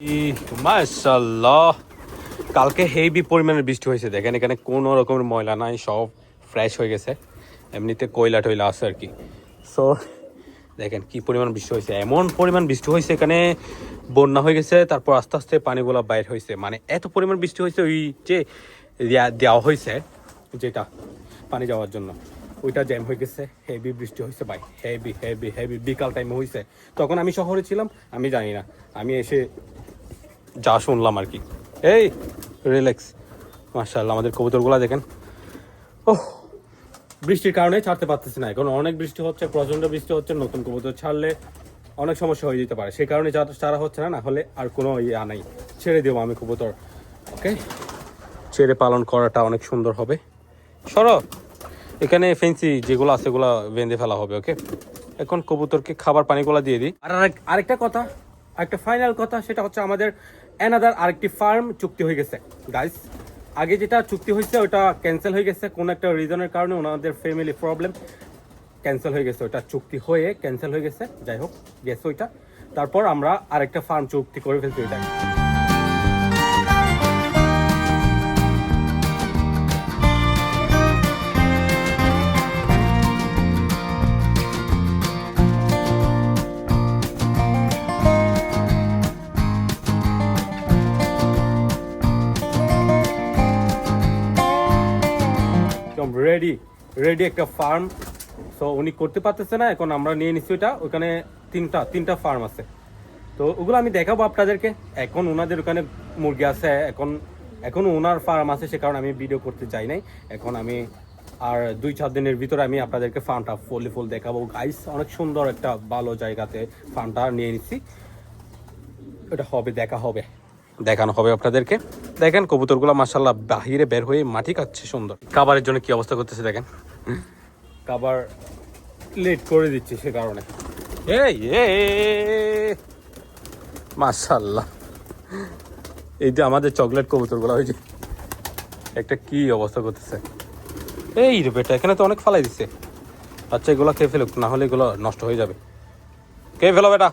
মাশাআল্লাহ, কালকে হেভি পরিমাণের বৃষ্টি হয়েছে। দেখেন এখানে কোনো রকমের ময়লা নাই, সব ফ্রেশ হয়ে গেছে। এমনিতে কয়লা টয়লা আছে আর কি। সো দেখেন কি পরিমাণ বৃষ্টি হয়েছে, এমন পরিমাণ বৃষ্টি হয়েছে এখানে বন্যা হয়ে গেছে। তারপর আস্তে আস্তে পানিগুলো বাইর হয়েছে, মানে এত পরিমাণ বৃষ্টি হয়েছে। ওই যে দেওয়া হয়েছে যেটা পানি যাওয়ার জন্য, ওইটা জ্যাম হয়ে গেছে। হেভি বৃষ্টি হয়েছে ভাই, হেভি হেভি হেভি। বিকাল টাইমে হয়েছে, তখন আমি শহরে ছিলাম, আমি জানি না। আমি এসে যা শুনলাম আর কি। এই রিল্যাক্স। মাশাআল্লাহ, আমাদের কবুতরগুলো দেখেন। ওহ, বৃষ্টির কারণে ছাড়তে পারতেছি না। এখন অনেক বৃষ্টি হচ্ছে, প্রচণ্ড বৃষ্টি হচ্ছে। নতুন কবুতর ছাড়লে অনেক সমস্যা হয়ে যেতে পারে, সেই কারণে ছাড়া হচ্ছে না। না হলে আর কোনো ইয়া নাই, ছেড়ে দেবো আমি কবুতর। ওকে, ছেড়ে পালন করাটা অনেক সুন্দর হবে। সরো, এখানে ফেন্সি যেগুলো আছে এগুলো বেঁধে ফেলা হবে। ওকে, এখন কবুতরকে খাবার পানিগুলো দিয়ে দিই। আর আরেকটা কথা, একটা ফাইনাল কথা, সেটা হচ্ছে আমাদের অ্যানাদার আরেকটি ফার্ম চুক্তি হয়ে গেছে গাইস। আগে যেটা চুক্তি হয়েছে ওটা ক্যান্সেল হয়ে গেছে, কোনো একটা রিজনের কারণে ওনাদের ফ্যামিলি প্রবলেম ক্যান্সেল হয়ে গেছে। ওটা চুক্তি হয়ে ক্যান্সেল হয়ে গেছে, যাই হোক গেছে ওইটা। তারপর আমরা আরেকটা ফার্ম চুক্তি করে ফেলছি ওইটা। রেডি রেডি একটা ফার্ম। সো উনি করতে পারতেছে না, এখন আমরা নিয়ে নিচ্ছি ওইটা। ওখানে তিনটা ফার্ম আছে, তো ওগুলো আমি দেখাবো আপনাদেরকে। এখন ওনাদের ওখানে মুরগি আছে, এখন ওনার ফার্ম আছে, সে কারণে আমি ভিডিও করতে চাই নাই। এখন আমি আর 2-4 দিনের ভিতরে আমি আপনাদেরকে ফার্মটা ফুল দেখাবো গাইস। অনেক সুন্দর একটা ভালো জায়গাতে ফার্মটা নিয়ে নিচ্ছি, ওটা হবে, দেখানো হবে আপনাদেরকে। দেখেন কবুতরগুলো মাশাআল্লাহ বাহিরে বের হয়ে মাটি খাচ্ছে সুন্দর। খাবারের জন্য কি অবস্থা করতেছে দেখেন, খাবার লেট করে দিচ্ছে সে কারণে। এই মাশাআল্লাহ, এই যে আমাদের চকলেট কবুতরগুলো, ওই যে একটা কি অবস্থা করতেছে। এই রে বেটা, এখানে তো অনেক ফালাই দিচ্ছে। আচ্ছা, এগুলো খেয়ে ফেলুক, না হলে এগুলো নষ্ট হয়ে যাবে। খেয়ে ফেলো বেটা।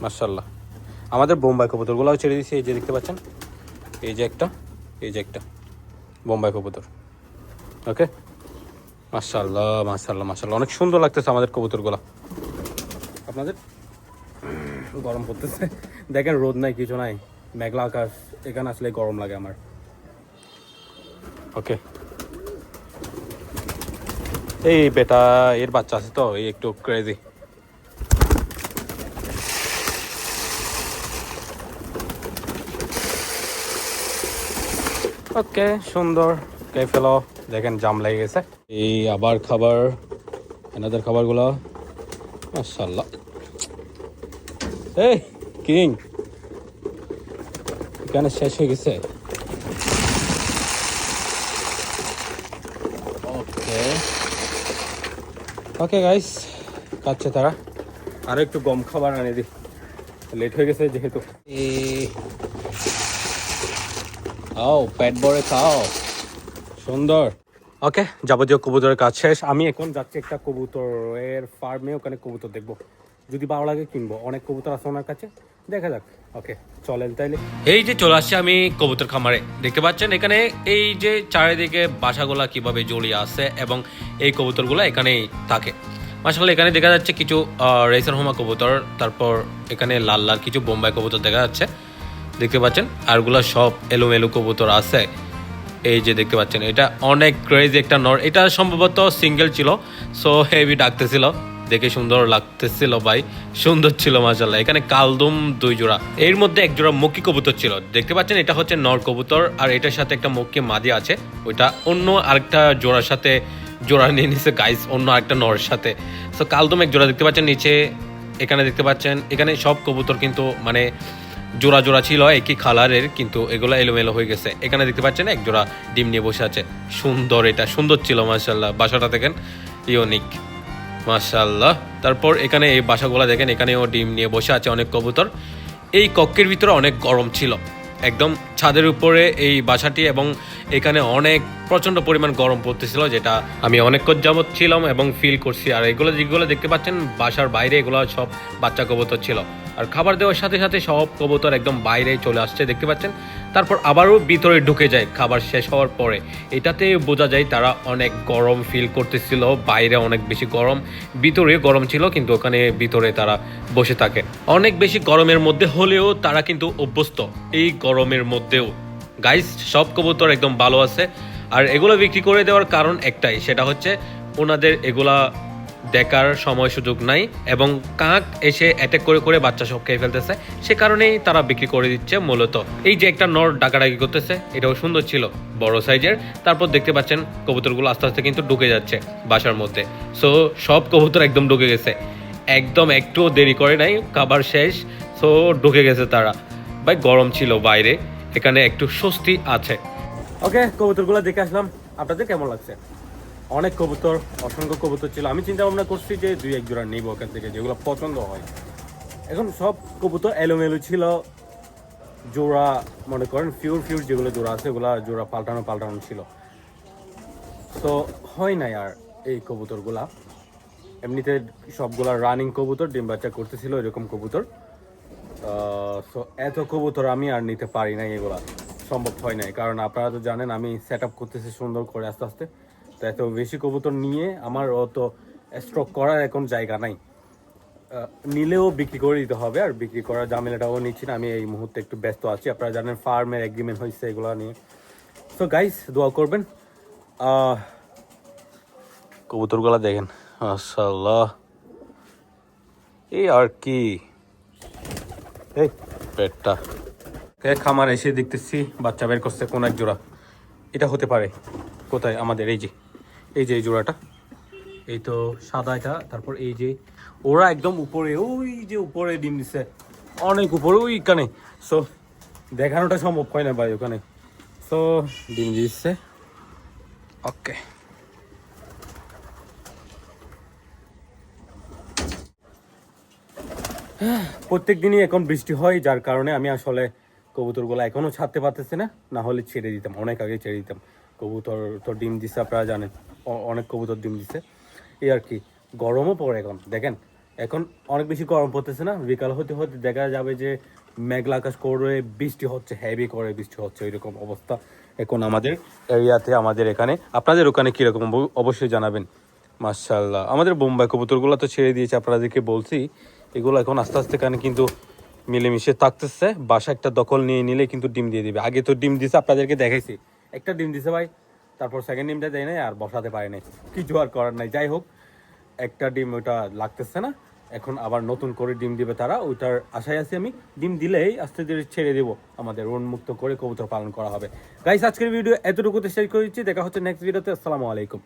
মাশাআল্লাহ, আমাদের বোম্বাই কবুতরগুলোও ছেড়ে দিয়েছি। এই যে দেখতে পাচ্ছেন, এই যে একটা বোম্বাই কবুতর। ওকে, মাশাআল্লাহ মাশাআল্লাহ মাশাআল্লাহ, অনেক সুন্দর লাগতেছে আমাদের কবুতরগুলো। আপনাদের গরম পড়তেছে, দেখেন রোদ নাই, কিছু নাই, মেঘলা আকাশ। এখানে আসলে গরম লাগে আমার। ওকে, এই বেটা এর বাচ্চা আছে তো, এই একটু ক্রেজি। ওকে, সুন্দর, খেয়ে ফেলো। দেখেন জাম লেগে গেছে। এই আবার খাবার, এনাদের খাবারগুলো। মাশাআল্লাহ, এই কিং এখানে শেষ হয়ে গেছে। ওকে ওকে গাইস, খাচ্ছে তারা। আরো একটু গম খাবার আনে দিই, লেট হয়ে গেছে যেহেতু। খাও, পেট ভরে খাও, সুন্দর। ওকে, যাবতীয় কবুতরের কাজ শেষ। আমি এখন যাচ্ছি একটা কবুতরের ফার্মে, ওখানে কবুতর দেখবো। যদি ভালো লাগে কিনবো, অনেক কবুতর আছে ওনার কাছে, দেখা যাক। ওকে চলেন তাইলে। এই যে চলে আসছে আমি কবুতর খামারে। দেখতে পাচ্ছেন এখানে এই যে চারিদিকে বাসাগুলা কিভাবে জড়িয়ে আছে, এবং এই কবুতরগুলো এখানেই থাকে। মাশাআল্লাহ, এখানে দেখা যাচ্ছে কিছু রেসার হোমা কবুতর, তারপর এখানে লাল লাল কিছু বোম্বাই কবুতর দেখা যাচ্ছে, দেখতে পাচ্ছেন। আরগুলা সব এলোমেলো কবুতর আছে। এই যে দেখতে পাচ্ছেন, এটা অনেক ক্রেজি একটা নর। এটা সম্ভবত সিঙ্গেল ছিল, সো হেভি ডাকতেছিল, দেখে সুন্দর লাগতেছিল ভাই, সুন্দর ছিল মাশাআল্লাহ। এখানে কালদম 2 জোড়া, এর মধ্যে 1 জোড়া মক্কি কবুতর ছিল। দেখতে পাচ্ছেন এটা হচ্ছে নর কবুতর, আর এটার সাথে একটা মক্কি মাদি আছে। ওইটা অন্য আরেকটা জোড়ার সাথে জোড়া নিয়ে নিছে গাইস, অন্য আরেকটা নরের সাথে। সো কালদম 1 জোড়া দেখতে পাচ্ছেন নিচে। এখানে দেখতে পাচ্ছেন, এখানে সব কবুতর কিন্তু মানে জোড়া জোড়া ছিল একই কালারের, কিন্তু এগুলো এলোমেলো হয়ে গেছে। এখানে দেখতে পাচ্ছেন 1 জোড়া ডিম নিয়ে বসে আছে, সুন্দর, এটা সুন্দর ছিল মাশাআল্লাহ। বাসাটা দেখেন, ইউনিক মাশাআল্লাহ। তারপর এখানে এই বাসাগুলো দেখেন, এখানেও ডিম নিয়ে বসে আছে অনেক কবুতর। এই কক্ষের ভিতরে অনেক গরম ছিল, একদম ছাদের উপরে এই বাসাটি, এবং এখানে অনেক প্রচণ্ড পরিমাণ গরম পড়তেছিল, যেটা আমি অনেকক্ষণ যাবৎ ছিলাম এবং ফিল করছি। আর যেগুলো দেখতে পাচ্ছেন বাসার বাইরে, এগুলো সব বাচ্চা কবুতর ছিল। আর খাবার দেওয়ার সাথে সাথে সব কবুতর একদম বাইরে চলে আসছে দেখতে পাচ্ছেন। তারপর আবারও ভিতরে ঢুকে যায় খাবার শেষ হওয়ার পরে। এটাতে বোঝা যায় তারা অনেক গরম ফিল করতেছিল, বাইরে অনেক বেশি গরম, ভিতরে গরম ছিল, কিন্তু ওখানে ভিতরে তারা বসে থাকে। অনেক বেশি গরমের মধ্যে হলেও তারা কিন্তু অভ্যস্ত এই গরমের মধ্যেও। গাইস, সব কবুতর একদম ভালো আছে। আর এগুলো বিক্রি করে দেওয়ার কারণ একটাই, সেটা হচ্ছে ওনাদের এগুলা দেখার সময় সুযোগ নাই এবং কাক এসে অ্যাটাক করে করে বাচ্চা সব খেয়ে ফেলতেছে, সে কারণেই তারা বিক্রি করে দিচ্ছে মূলত। এই যে একটা নর ডাকাডাকি করতেছে, এটাও সুন্দর ছিল, বড় সাইজের। তারপর দেখতে পাচ্ছেন কবুতরগুলো আস্তে আস্তে কিন্তু ঢুকে যাচ্ছে বাসার মধ্যে। সো সব কবুতর একদম ঢুকে গেছে, একদম একটুও দেরি করে নাই, খাবার শেষ, সো ঢুকে গেছে তারা। ভাই গরম ছিল বাইরে, এখানে একটু স্বস্তি আছে। ওকে, কবুতরগুলো দেখে আসলাম, আপনাদের কেমন লাগছে? অনেক কবুতর, অসংখ্য কবুতর ছিল। আমি চিন্তা ভাবনা করছি যে 2-1 জোড়া নিব ওখান থেকে, যেগুলো পছন্দ হয়। এখন সব কবুতর এলোমেলো ছিল, জোড়া মনে করেন ফিউর যেগুলো জোড়া আছে ওগুলো জোড়া পাল্টানো ছিল। তো হয় নাই আর এই কবুতরগুলা। এমনিতে সবগুলা রানিং কবুতর, ডিম বাচ্চা করতেছিল এরকম কবুতর। সো এত কবুতর আমি আর নিতে পারি নাই, এগুলা সম্ভব হয় নাই। কারণ আপনারা তো জানেন আমি সেট আপ করতেছি সুন্দর করে আস্তে আস্তে। তো এত বেশি কবুতর নিয়ে আমার অত স্টক করার এখন জায়গা নাই। নিলেও বিক্রি করে দিতে হবে, আর বিক্রি করার ঝামেলাটাও নিচ্ছি না। আমি এই মুহূর্তে একটু ব্যস্ত আছি, আপনারা জানেন ফার্মের এগ্রিমেন্ট হয়েছে এগুলো নিয়ে। সো গাইস, দোয়া করবেন। কবুতরগুলা দেখেন, মাশাআল্লাহ। এই আর কি, এই পেটটা খামার এসে দেখতেছি বাচ্চা বের করছে কোন এক জোড়া। এটা হতে পারে কোথায় আমাদের এই যে এই জোড়াটা, এই তো সাদা এটা। তারপর এই যে ওরা একদম উপরে, ওই যে উপরে ডিম দিচ্ছে, অনেক উপরে ওইখানে। সো দেখানোটা সম্ভব হয় না ভাই ওখানে। সো ডিম দিচ্ছে। ওকে, প্রত্যেক দিনই এখন বৃষ্টি হয়, যার কারণে আমি আসলে কবুতরগুলো এখনও ছাড়তে পারতেছি না, না হলে ছেড়ে দিতাম, অনেক আগে ছেড়ে দিতাম। কবুতর তো ডিম দিচ্ছে, আপনারা জানেন অনেক কবুতর ডিম দিচ্ছে। এই আর কি, গরমও পড়ে এখন দেখেন, এখন অনেক বেশি গরম পড়তেছে না, বিকাল হতে হতে দেখা যাবে যে মেঘলা আকাশ করে বৃষ্টি হচ্ছে, হেভি করে বৃষ্টি হচ্ছে, এরকম অবস্থা এখন আমাদের এরিয়াতে, আমাদের এখানে। আপনাদের ওখানে কীরকম অবশ্যই জানাবেন। মাশাআল্লাহ, আমাদের বোম্বাই কবুতরগুলো তো ছেড়ে দিয়েছে, আপনাদেরকে বলছি। এগুলো এখন আস্তে আস্তে কানে কিন্তু মিলেমিশে থাকতেছে, বাসা একটা দখল নিয়ে নিলে কিন্তু ডিম দিয়ে দিবে। আগে তো ডিম দিছে, আপনাদেরকে দেখাইছি, একটা ডিম দিছে ভাই, তারপর সেকেন্ড ডিমটা দেয় নাই, আর বসাতে পারে নাই, কিছু আর করার নাই। যাই হোক, একটা ডিম ওইটা লাগতেছে না, এখন আবার নতুন করে ডিম দিবে তারা, ওইটার আশায় আছি আমি। ডিম দিলেই আস্তে ধীরে ছেড়ে দেবো, আমাদের উন্মুক্ত করে কবুতর পালন করা হবে। গাইস, আজকের ভিডিও এতটুকুতে শেষ করে দিচ্ছি, দেখা হচ্ছে নেক্সট ভিডিওতে। আসসালামু আলাইকুম।